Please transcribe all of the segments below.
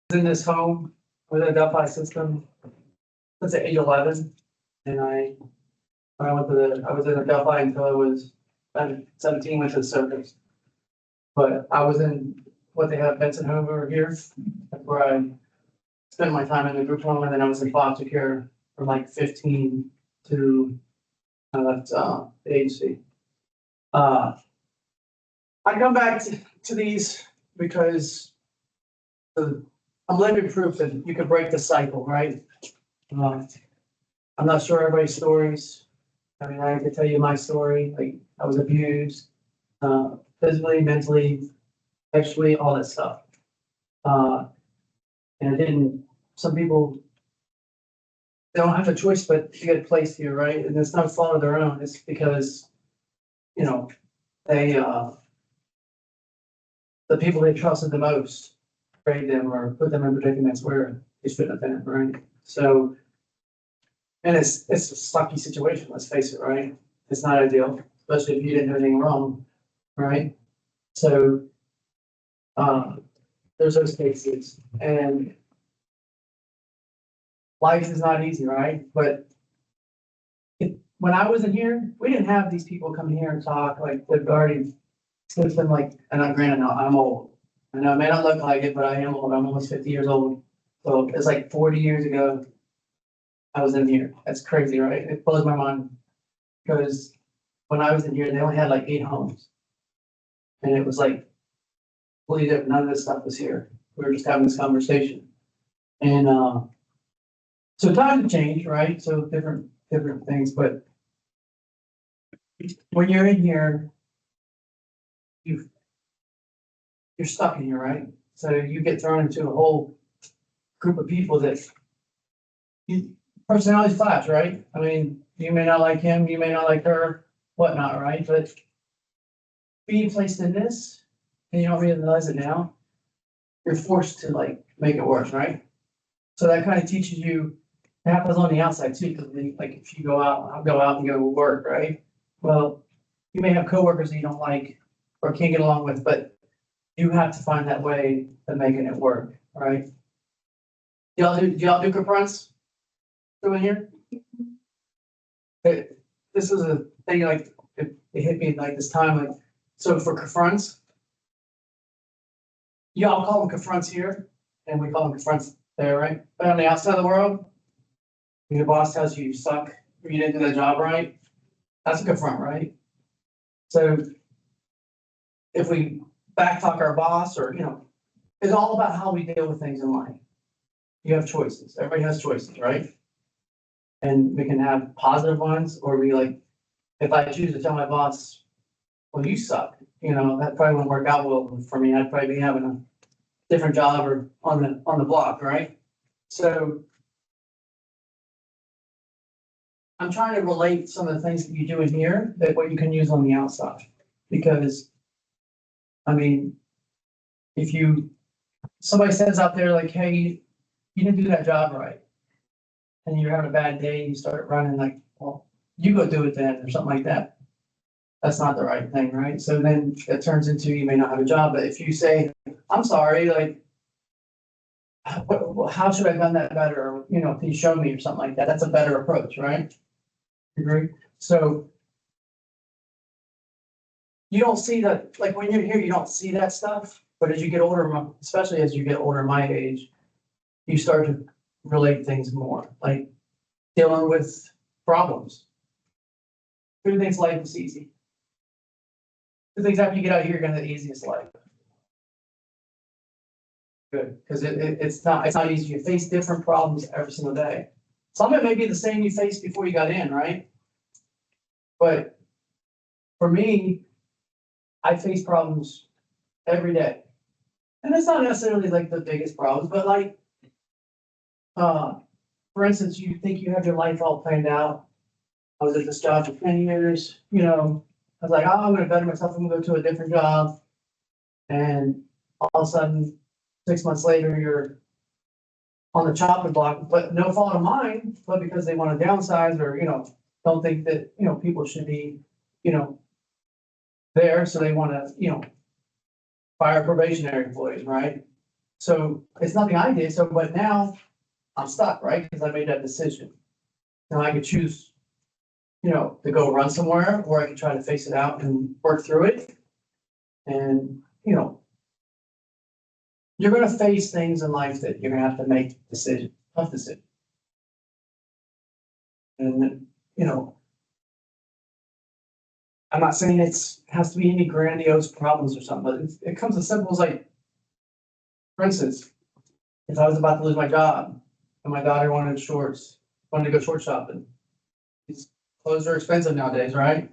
was in this home with a Delphi system since age 11, and when I went to I was in a Delphi until I was 17, went to the circus. But I was in what they have Benson home over here, that's where I spent my time in the group home, and then I was in foster care from like 15 to I left the agency. I come back to these because I'm living proof that you could break the cycle, right? I'm not sure everybody's stories. I mean, I could tell you my story, like I was abused, physically, mentally, sexually, all that stuff. And some people, they don't have a choice but to get placed here, right? And it's no fault of their own, it's because, they, the people they trusted the most betrayed them or put them in predicaments where they shouldn't have been, right? So, and it's a sucky situation, let's face it, right? It's not ideal, especially if you didn't do anything wrong, right? So, there's those cases, and life is not easy, right? But when I was in here, we didn't have these people come here and talk like they've already it's been like, and I'm granted now, I'm old. I know I may not look like it, but I am old. I'm almost 50 years old. So it's like 40 years ago I was in here. That's crazy, right? It blows my mind because when I was in here, they only had like 8 homes. And it was like, completely different. None of this stuff was here. We were just having this conversation. And so times have changed, right? So different things, but when you're in here, you're stuck in here, right? So you get thrown into a whole group of people that personality clash, right? I mean, you may not like him, you may not like her, whatnot, right? But being placed in this, and you don't realize it now, you're forced to like make it work, right? So that kind of teaches you, it happens on the outside too, because like if you go out, I'll go out and go to work, right? Well, you may have coworkers that you don't like or can't get along with, but you have to find that way of making it work, right? Do y'all do confronts? Doing here? This is a thing like, it hit me like this time, like, so for confronts, y'all call them confronts here, and we call them confronts there, right? But on the outside of the world, when your boss tells you you suck, or you didn't do that job right, that's a confront, right? So if we backtalk our boss or, it's all about how we deal with things in life. You have choices. Everybody has choices, right? And we can have positive ones, or we like, if I choose to tell my boss, well, you suck, that probably won't work out well for me. I'd probably be having a different job or on the block, right? So I'm trying to relate some of the things that you do in here that what you can use on the outside. Because, I mean, if somebody says out there like, hey, you didn't do that job right, and you're having a bad day, and you start running like, well, you go do it then, or something like that. That's not the right thing, right? So then it turns into you may not have a job, but if you say, I'm sorry, like, how should I have done that better? Or, can you show me or something like that? That's a better approach, right? Agree? So you don't see that, like when you're here, you don't see that stuff, but as you get older, especially as you get older, my age, you start to relate things more, like dealing with problems. Who thinks life is easy? Who thinks after you get out of here, you're gonna have the easiest life? Good, because it's not easy. You face different problems every single day. Some of it may be the same you faced before you got in, right? But for me, I face problems every day. And it's not necessarily like the biggest problems, but like, for instance, you think you have your life all planned out. I was at this job for 10 years, I was like, oh, I'm gonna better myself, I'm gonna go to a different job. And all of a sudden, 6 months later, you're on the chopping block, but no fault of mine, but because they want to downsize or, don't think that, people should be, there, so they want to, fire probationary employees, right? So it's nothing I did, so, but now I'm stuck, right? Because I made that decision. Now I could choose, to go run somewhere, or I could try to face it out and work through it. And, you're gonna face things in life that you're gonna have to make decisions, tough decisions. And, I'm not saying has to be any grandiose problems or something, but it comes as simple as like, for instance, if I was about to lose my job and my daughter wanted to go short shopping. These clothes are expensive nowadays, right?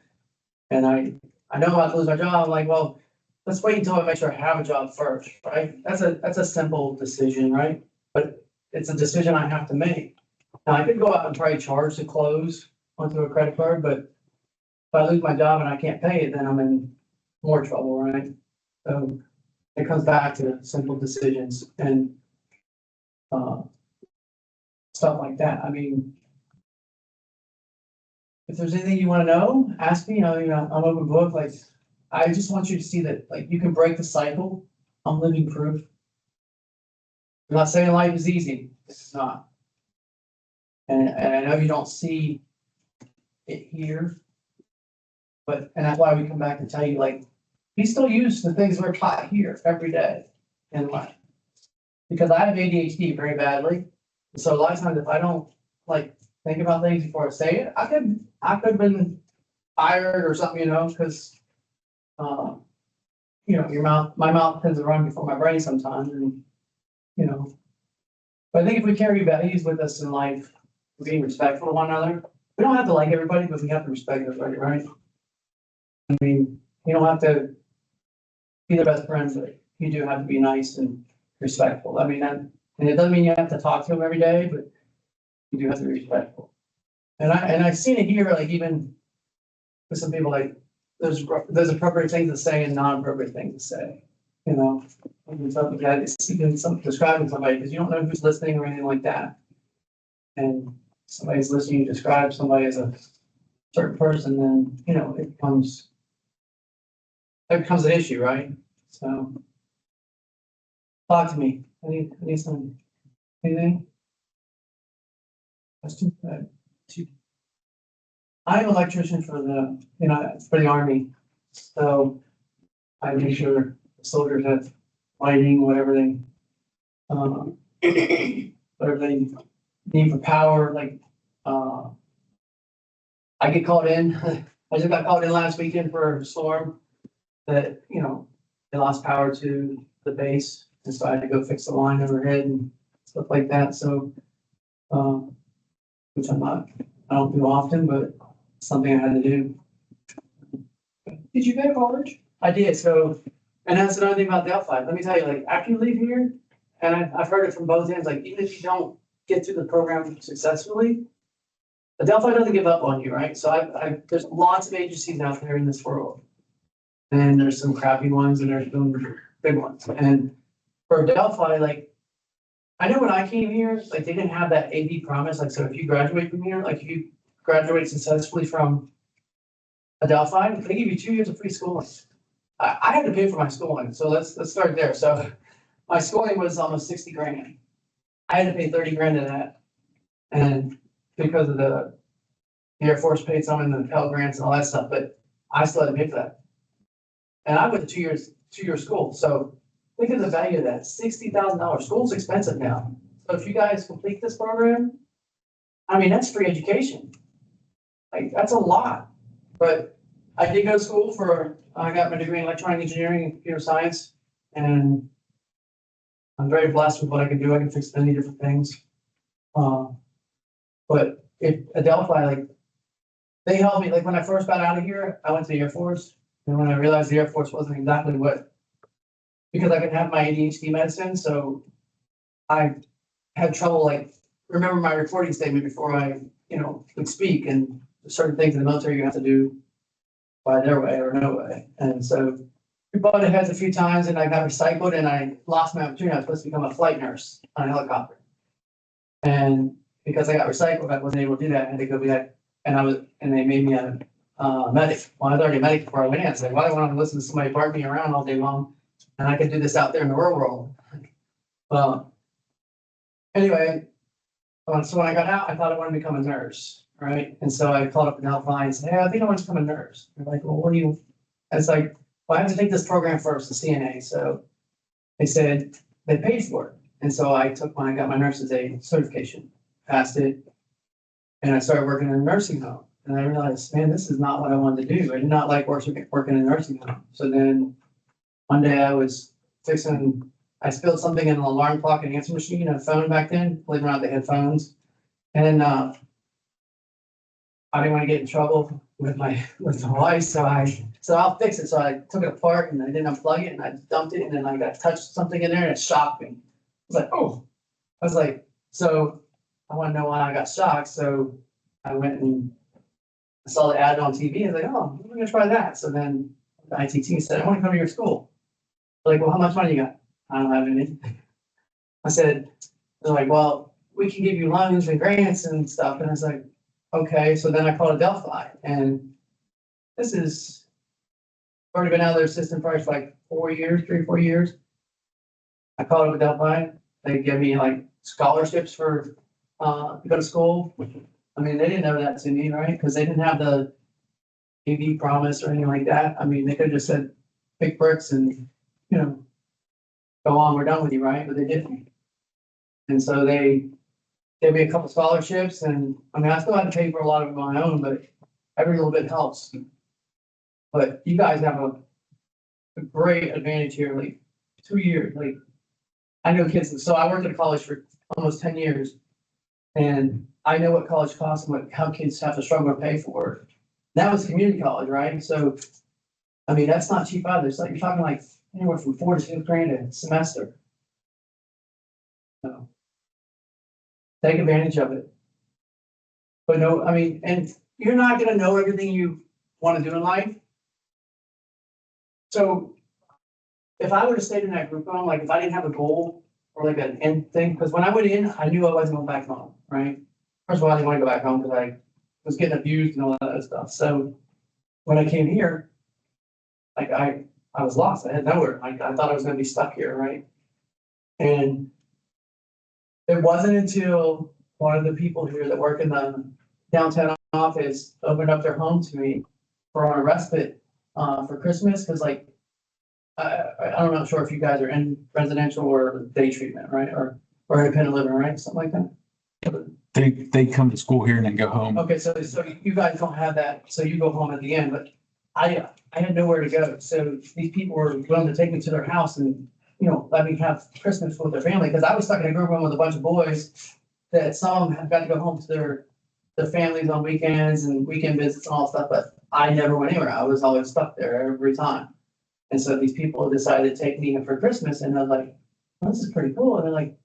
And I know I'm about to lose my job. I'm like, well, let's wait until I make sure I have a job first, right? That's a simple decision, right? But it's a decision I have to make. Now, I could go out and probably charge the clothes onto a credit card, but if I lose my job and I can't pay it, then I'm in more trouble, right? So it comes back to simple decisions and stuff like that. I mean, if there's anything you want to know, ask me. I'm open book. Like, I just want you to see that, like, you can break the cycle. I'm living proof. I'm not saying life is easy. It's not. And I know you don't see it here, and that's why we come back and tell you, like, we still use the things we're taught here every day in life. Because I have ADHD very badly. So a lot of times if I don't like think about things before I say it, I could have been fired or something, because my mouth tends to run before my brain sometimes, and but I think if we carry values with us in life, being respectful to one another, we don't have to like everybody, but we have to respect everybody, right? I mean, you don't have to be the best friend, but you do have to be nice and respectful. I mean, and it doesn't mean you have to talk to them every day, but you do have to be respectful. And I've seen it here, like, even with some people, like, there's appropriate things to say and non-appropriate things to say, and stuff like that. It's even describing somebody, because you don't know who's listening or anything like that. And somebody's listening, you describe somebody as a certain person, then, it becomes an issue, right? So talk to me. I need some, anything? Question? I'm an electrician for the Army. So I make sure the soldiers have lighting, whatever they need for power, like, I get called in. I just got called in last weekend for a storm that, they lost power to the base. And so I had to go fix the line overhead and stuff like that. So, which I don't do often, but something I had to do. Did you go to college? I did. So, and that's another thing about Delphi. Let me tell you, like, after you leave here, and I've heard it from both ends, like, even if you don't get through the program successfully, the Delphi doesn't give up on you, right? So there's lots of agencies out there in this world. And there's some crappy ones and there's some big ones. And for Delphi, like, I know when I came here, like, they didn't have that AD promise. Like, so if you graduate from here, like, if you graduate successfully from a Delphi, they give you 2 years of free schooling. I had to pay for my schooling, so let's start there. So my schooling was almost 60 grand. I had to pay 30 grand of that. And because of the Air Force paid some and the Pell Grants and all that stuff, but I still had to pay for that. And I went to 2-year school. So think of the value of that, $60,000. School's expensive now. So if you guys complete this program, I mean, that's free education. Like, that's a lot. But I did go to school I got my degree in electronic engineering and computer science. And I'm very blessed with what I can do. I can fix many different things. But if Adelphi, like, they helped me. Like, when I first got out of here, I went to the Air Force. And when I realized the Air Force wasn't exactly because I could have my ADHD medicine, so I had trouble, like, remember my recording statement before I, would speak, and certain things in the military you have to do by their way or no way. And so we butted heads a few times, and I got recycled, and I lost my opportunity. I was supposed to become a flight nurse on a helicopter. And because I got recycled, I wasn't able to do that. I had to go be that, and they made me a medic. Well, I was already a medic before I went in. So why do I want to listen to somebody bark me around all day long? And I could do this out there in the real world. Anyway, so when I got out, I thought I wanted to become a nurse, right? And so I called up an Alumni and said, hey, I think I want to become a nurse. They're like, well, what do you, I was like, well, I have to take this program first, the CNA. So they said they paid for it. And so I got my nurse's aide certification, passed it, and I started working in a nursing home. And I realized, man, this is not what I wanted to do. I did not like working in a nursing home. So then one day I spilled something in an alarm clock and answer machine and a phone back then, believe it or not, they had phones. And I didn't want to get in trouble with my wife, so I'll fix it. So I took it apart and I didn't unplug it and I dumped it and then I got touched something in there and it shocked me. I was like, oh, so I want to know why I got shocked. So I went and I saw the ad on TV. I was like, oh, I'm gonna try that. So then the ITT said, I want to come to your school. They're like, well, how much money you got? I don't have any. I said, they're like, well, we can give you loans and grants and stuff. And I was like, okay. So then I called Adelphi, and this is already been out of their system for like 3 or 4 years. I called up Adelphi. They give me like scholarships for to go to school. I mean, they didn't know that to me, right? Because they didn't have the AV promise or anything like that. I mean, they could have just said, pick bricks and, go on, we're done with you, right? But they didn't. And so they gave me a couple scholarships, and I mean, I still had to pay for a lot of it on my own, but every little bit helps. But you guys have a great advantage here, like 2 years, like I know kids, so I worked at a college for almost 10 years, and I know what college costs and how kids have to struggle to pay for it. That was community college, right? So, I mean, that's not cheap either. It's like, you're talking like anywhere from $4,000 to $6,000 a semester. So, take advantage of it. But no, I mean, and you're not gonna know everything you want to do in life. So if I would have stayed in that group home, like if I didn't have a goal or like an end thing, because when I went in, I knew I wasn't going back home, right? First of all, I didn't want to go back home because I was getting abused and all that other stuff. So when I came here, like I was lost. I had nowhere. Like I thought I was going to be stuck here, right? And it wasn't until one of the people here that work in the downtown office opened up their home to me for on a respite for Christmas, because like I'm not sure if you guys are in residential or day treatment, right? Or independent living, right? Something like that. They come to school here and then go home. Okay, so you guys don't have that, so you go home at the end, but I had nowhere to go. So these people were willing to take me to their house and, let me have Christmas with their family, because I was stuck in a group room with a bunch of boys that some of them have got to go home to their families on weekends and weekend visits and all stuff, but I never went anywhere. I was always stuck there every time. And so these people decided to take me in for Christmas, and I was like, well, this is pretty cool. And they're like,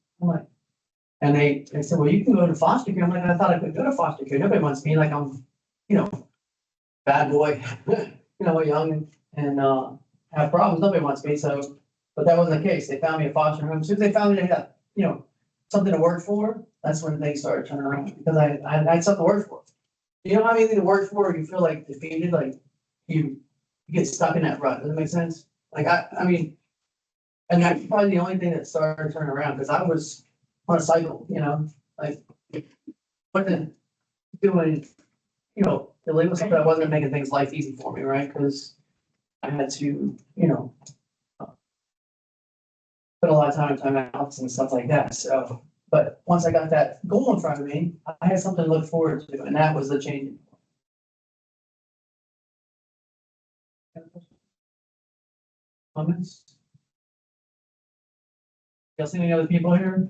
and they said, well, you can go to foster care. I'm like, I thought I could go to foster care. Nobody wants me like I'm, bad boy, young and have problems. Nobody wants me. So, but that wasn't the case. They found me a foster home. As soon as they found me, they had, something to work for. That's when things started turning around, because I had something to work for. You don't have anything to work for, you feel like defeated, like you get stuck in that rut. Does that make sense? Like I mean, and that's probably the only thing that started turning around, because I was on a cycle, like wasn't doing, illegal stuff that wasn't making things life easy for me, right? Because I had to, put a lot of time out and stuff like that. So, but once I got that goal in front of me, I had something to look forward to, and that was the change. Comments? Y'all seen any other people here?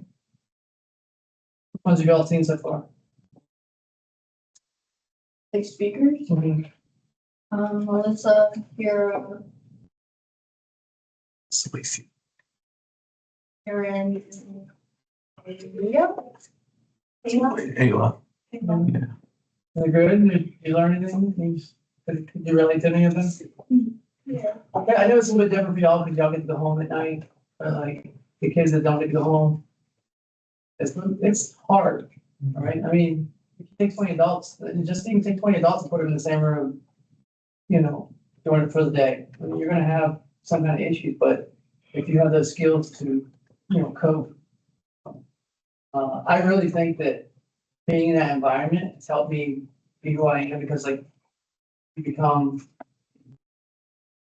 Which ones have y'all seen so far? Like speakers. Melissa, here, Aaron, Leo. Ayla. Yeah. They're good. Did you learn anything? Did you relate to any of them? Yeah. Okay, I know it's a little bit different for y'all because y'all get to go home at night, but like the kids that don't get to go home, it's hard, all right? I mean, if you take 20 adults, just even take 20 adults and put them in the same room, doing it for the day. I mean, you're gonna have some kind of issues, but if you have those skills to, cope I really think that being in that environment has helped me be who I am because like you become,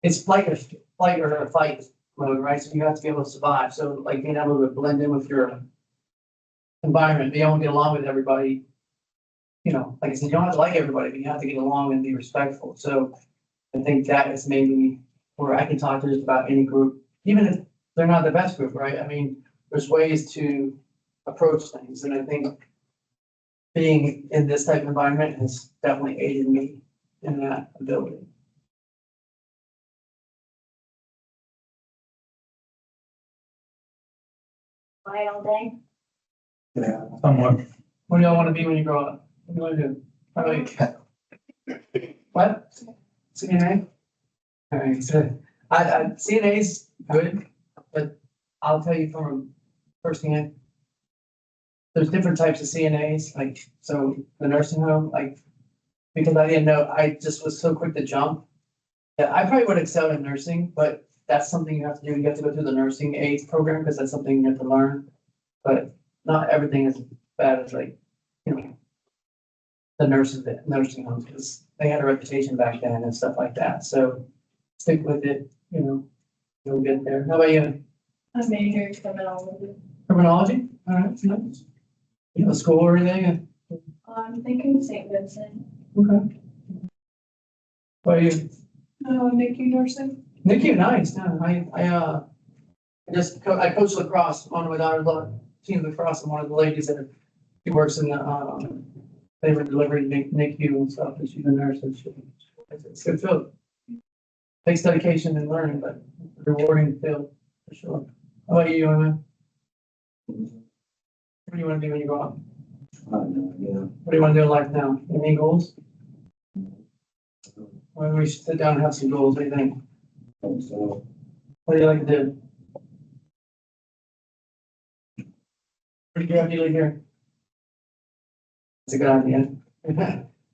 it's like a flight or a fight mode, right? So you have to be able to survive. So like being able to blend in with your environment, be able to get along with everybody. You know, like I said, you don't have to like everybody, but you have to get along and be respectful. So I think that has made me where I can talk to just about any group, even if they're not the best group, right? I mean, there's ways to approach things, and I think being in this type of environment has definitely aided me in that ability. Quiet all day. Yeah. Somewhat. What do y'all want to be when you grow up? What do you want to do? How about you? What? CNA? All right, so CNA's good, but I'll tell you from firsthand, there's different types of CNAs, like, so the nursing home, like, because I didn't know, I just was so quick to jump. Yeah, I probably would excel in nursing, but that's something you have to do. You have to go through the nursing aids program because that's something you have to learn. But not everything is bad as like, you know, the nursing homes, because they had a reputation back then and stuff like that. So stick with it, you know, you'll get there. How about you? I majored in criminology. Criminology? All right, nice. You know, school or anything? I'm thinking St. Vincent. Okay. What are you? NICU nursing. NICU, nice. No, I coach lacrosse. One of my daughter's team lacrosse, and one of the ladies that she works in the labor and delivery NICU and stuff, and she's a nurse, and it's a good field. Takes dedication and learning, but rewarding field for sure. How about you, Emma? What do you want to do when you grow up? What do you want to do in life now? Any goals? Well, we should sit down and have some goals. What do you think? What do you like to do? Pretty good idea here. That's a good idea.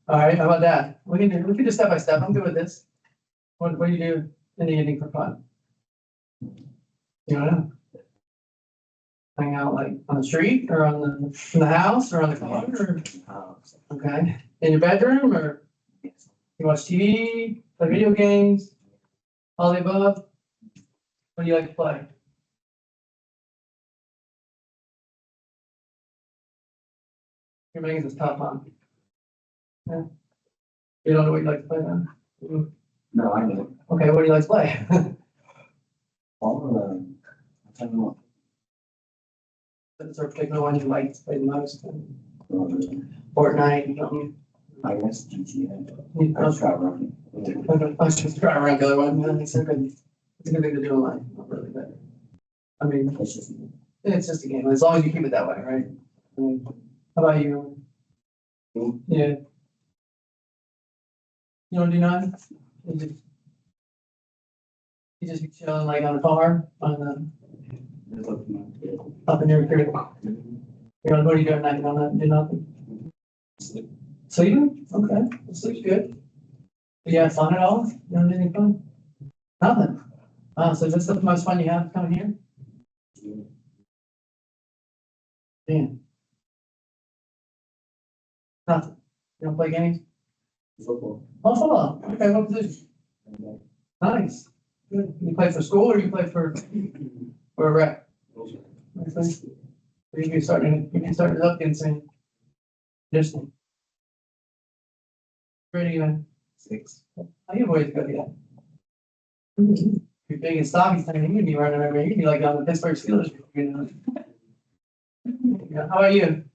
All right, how about that? We can do step by step. I'm good with this. What do you do in the evening for fun? You know? Hang out like on the street or in the house or on the car or, okay, in your bedroom or you watch TV, play video games, all the above? What do you like to play? You're making this tough, huh? Yeah. You don't know what you like to play then? No, I know. Okay, what do you like to play? I don't know. Is there a particular one you like to play the most? Fortnite, something? I guess GTA. You- I try running. I was just trying around the other one, man, it's a good thing to do in life, not really better. I mean, It's just, it's just a game, as long as you keep it that way, right? I mean, how about you? Me? Yeah. You don't do nothing? You just be chilling like on the car, up in your crib? You know, what do you do at night? You don't do nothing? Sleeping? Okay, sleep's good. Do you have fun at all? You don't do any fun? Nothing? So is this the most fun you have coming here? Yeah. Nothing? You don't play games? Football. Oh, football. Okay, what position? Nice. Good. You play for school or you play for rec? Okay. You can start it up and saying, listening. Ready, 6. I have ways to go yet. You're big and stocky, you can be running everywhere. You can be like on the Pittsburgh Steelers. You know? Yeah. How about you?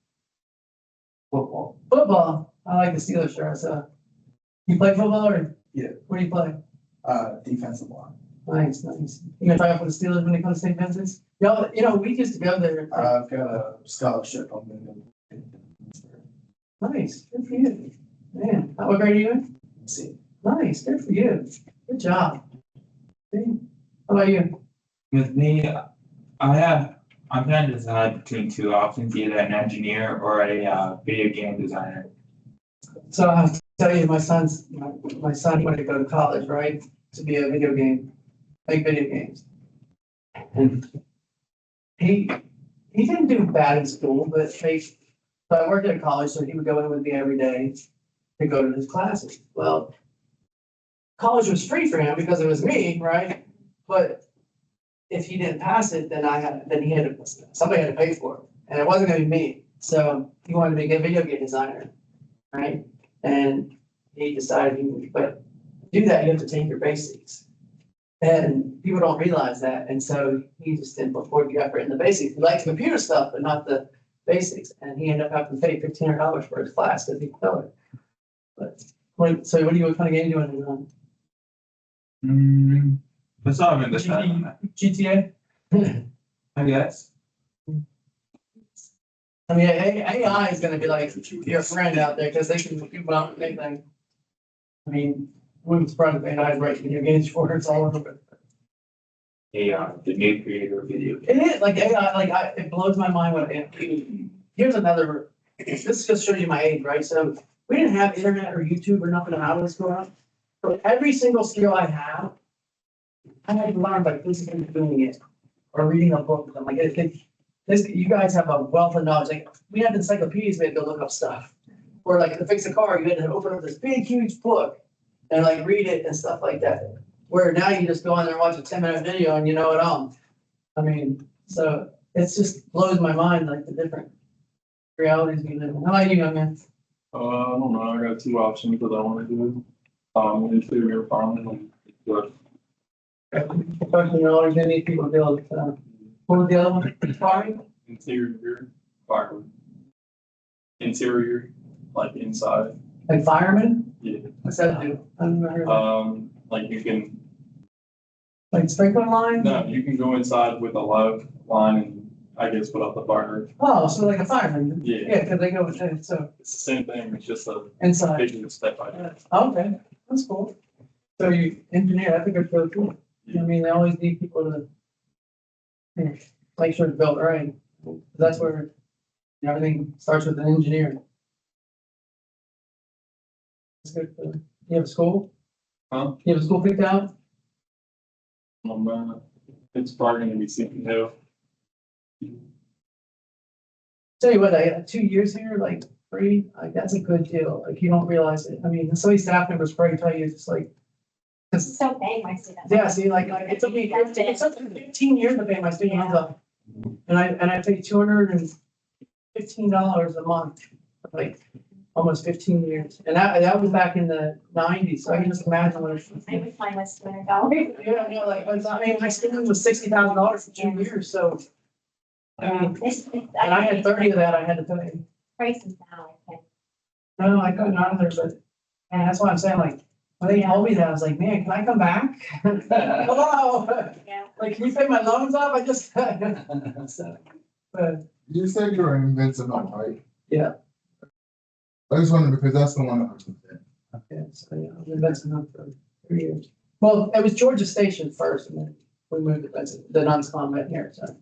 Football. Football. I like the Steelers shirt. So, you play football or? Yeah. What do you play? Defensive line. Nice, nice. You gonna try out for the Steelers when it comes to St. Vincent's? Y'all, you know, we used to go there. I've got a scholarship. I'm going to Nice, good for you. Man, what grade are you in? see. Nice, good for you. Good job. See? How about you? With me, I'm kind of decided between two options, either an engineer or a video game designer. So I have to tell you, my son wanted to go to college, right? To be a make video games. And he he didn't do bad in school, but so I worked at a college, so he would go in with me every day to go to his classes. Well, college was free for him because it was me, right? But if he didn't pass it, then he had to, somebody had to pay for it, and it wasn't gonna be me. So he wanted to be a video game designer, right? And he decided, but to do that, you have to take your basics. And people don't realize that, and so he just didn't put forth the effort in the basics. He liked computer stuff, but not the basics, and he ended up having to pay $1,500 for his class because he failed it. But, so what kind of game do you want to That's all I'm in the run? GTA? I guess. I mean, AI is gonna be like your friend out there, because they can do about anything. I mean, wouldn't surprise if AI is writing video games for us all over, but AI, the new creator of video. it is, like AI, it blows my mind when, here's another, this just shows you my age, right? So we didn't have internet or YouTube or nothing out of this growing up. So every single skill I have, I had to learn by physically doing it or reading a book. I'm like, you guys have a wealth of knowledge. Like, we had encyclopedias, we had to go look up stuff. Or like to fix a car, you had to open up this big, huge book and like read it and stuff like that. Where now you just go on there and watch a 10-minute video and you know it all. I mean, so it's just blows my mind, like the different realities we live in. How about you, young man? I don't know, I got two options that I wanna do. Interior farming and good. Professional knowledge, they need people to be able to, what was the other one? Farming? Interior farming. Interior, like inside, Like fireman? yeah. What's that do? I've never heard of it. Like you can, Like sprinkler line? no, you can go inside with a live line and I guess put up the fire. Oh, so like a fireman? Yeah. Yeah, because they go with it, so It's the same thing, it's just a inside. bigger step by step. Okay, that's cool. So you engineer, I think it's really cool. I mean, they always need people to make sure it's built right. That's where everything starts with an engineer. That's good. You have a school? Huh? You have a school picked out? It's probably gonna be Seton Hill. Tell you what, I got 2 years here, like free, like that's a good deal. Like you don't realize it. I mean, some of these staff members probably tell you, it's just like, So paying my students. yeah, see, like it took me 15 years to pay my student loans off. And I paid $215 a month, like almost 15 years. And that was back in the 90s, so I can just imagine what it's. I would find my student dollars. Yeah, like, I mean, my student was $60,000 for 2 years, so. I mean, and I had 30 of that I had to pay. Prices now, I think. No, I couldn't either, but, and that's why I'm saying, like, when they told me that, I was like, man, can I come back? Hello, Yeah. like, can you pay my loans off? I just. So, but, You said you were in Invincible, right? yeah. I just wondered because that's the one that was in. Yeah, so, yeah, I've been Benson Hill for 3 years. Well, it was Georgia Station first, and then we moved to Benson, the non-combat here, so.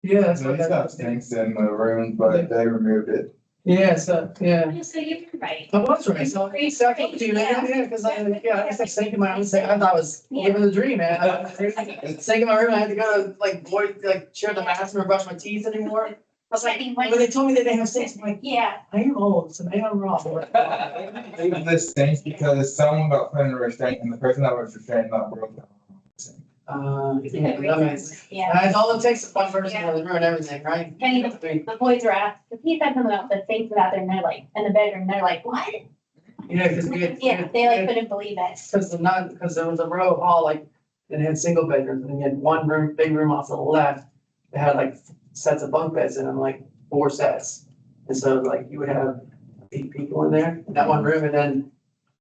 Yeah, that's So what he's got that. tanks in the room, but they removed it. Yeah, so, yeah. So you're right. I was right, so I told you, man, yeah, because I was like sinking my own, I thought I was living the dream, man. I sinking my room, I had to go to share the bathroom or brush my teeth anymore. I was like, when they told me that they have sinks, I'm like, Yeah. I am old, so maybe I'm wrong. They moved this sink because someone got put in a restraint and the person that was restrained got broke down. Yeah, that makes. Yeah. That's all it takes is one person to ruin everything, right? And even the boys were asked, because he said something about the sinks without there, and they're like, in the bedroom, they're like, what? Yeah, because we had. Yeah, they like couldn't believe it. Because there was a row hall, like, it had single bedrooms, and you had one room, big room off to the left. It had like sets of bunk beds in them, like 4 sets. And so like you would have 8 people in there, in that one room, and then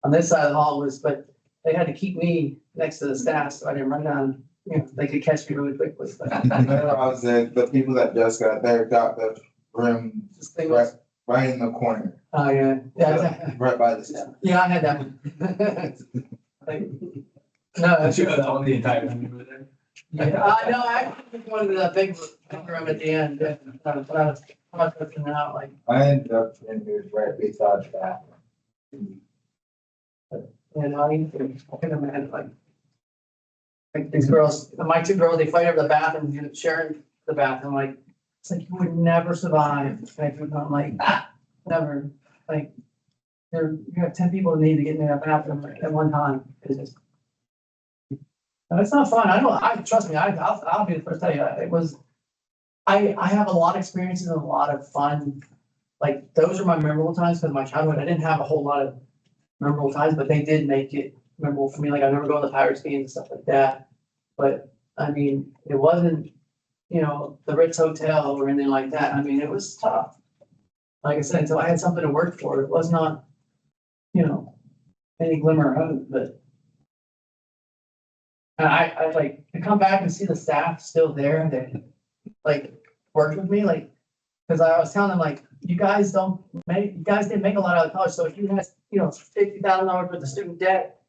on this side of the hall but they had to keep me next to the staff, so I didn't run down, they could catch me really quickly, but. Whenever I was there, the people that just got there got the room This thing was, right in the corner, oh, yeah, right by the step. yeah, I had that one. Like, no, that's true. on the entire room there. Yeah, no, I wanted the big room at the end, yeah, but I was looking out, like, I ended up in here right beside the bathroom. I can imagine, like, Like these girls, my two girls, they fight over the bathroom, sharing the bathroom, like, it's like you would never survive. Like, I'm like, never, like, you have 10 people that need to get in that bathroom at one time. It's just. No, it's not fun. Trust me, I'll be the first to tell you, it was, I have a lot of experiences and a lot of fun. Like, those are my memorable times, because my childhood, I didn't have a whole lot of memorable times, but they did make it memorable for me. Like, I remember going to the Pirates games and stuff like that. But, I mean, it wasn't, the Ritz Hotel or anything like that. I mean, it was tough. Like I said, until I had something to work for, it was not, any glimmer of hope, but. And I like to come back and see the staff still there and they like worked with me, like, because I was telling them like, you guys didn't make a lot out of college. So if you had, $50,000 worth of student debt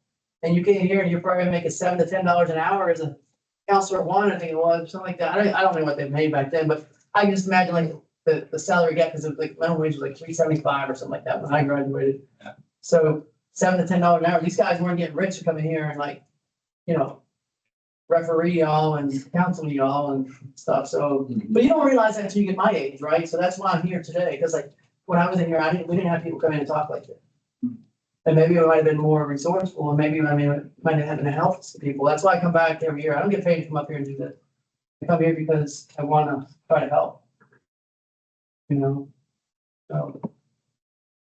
and you came here and you're probably gonna make it $7 to $10 an hour as a counselor one, I think it was, something like that. I don't know what they made back then, but I can just imagine like the salary gap, because it was like minimum wage was like $3.75 or something like that when I graduated. Yeah. So $7 to $10 an hour. These guys weren't getting rich coming here and like, referee y'all and counsel y'all and stuff. So, but you don't realize that until you get my age, right? So that's why I'm here today. Because like when I was in here, we didn't have people come in and talk like this. And maybe it might have been more resourceful, and maybe it might have been helpful to people. That's why I come back every year. I don't get paid to come up here and do this. I come here because I want to try to help. So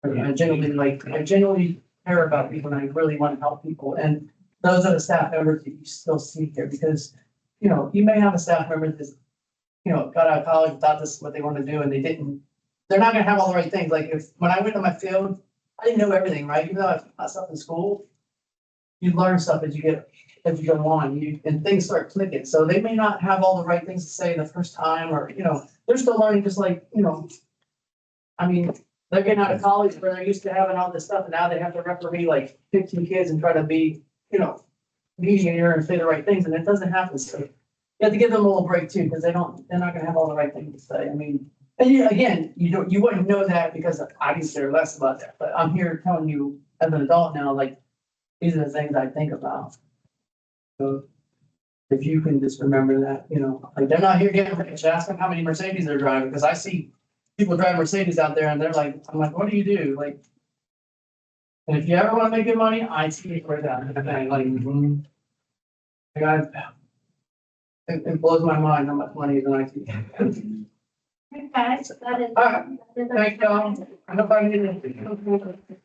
I genuinely care about people, and I really want to help people. And those are the staff members that you still see here, because, you may have a staff member that's, got out of college, thought this is what they want to do, and they're not gonna have all the right things. Like when I went to my field, I didn't know everything, right? Even though I taught stuff in school, you learn stuff as you go on, and things start clicking. So they may not have all the right things to say the first time, or, they're still learning just like, I mean, they're getting out of college where they're used to having all this stuff, and now they have to referee like 15 kids and try to be, mediator and say the right things, and it doesn't happen. So you have to give them a little break too, because they're not gonna have all the right things to say. I mean, and you wouldn't know that because I didn't care less about that, but I'm here telling you as an adult now, like, these are the things I think about. So if you can just remember that, like, they're not here getting rich. Ask them how many Mercedes they're driving, because I see people drive Mercedes out there and they're like, I'm like, what do you do? Like, and if you ever want to make good money, IT is where that, it blows my mind how much money is in IT. Okay, that is. All right. Thank you. I hope I didn't.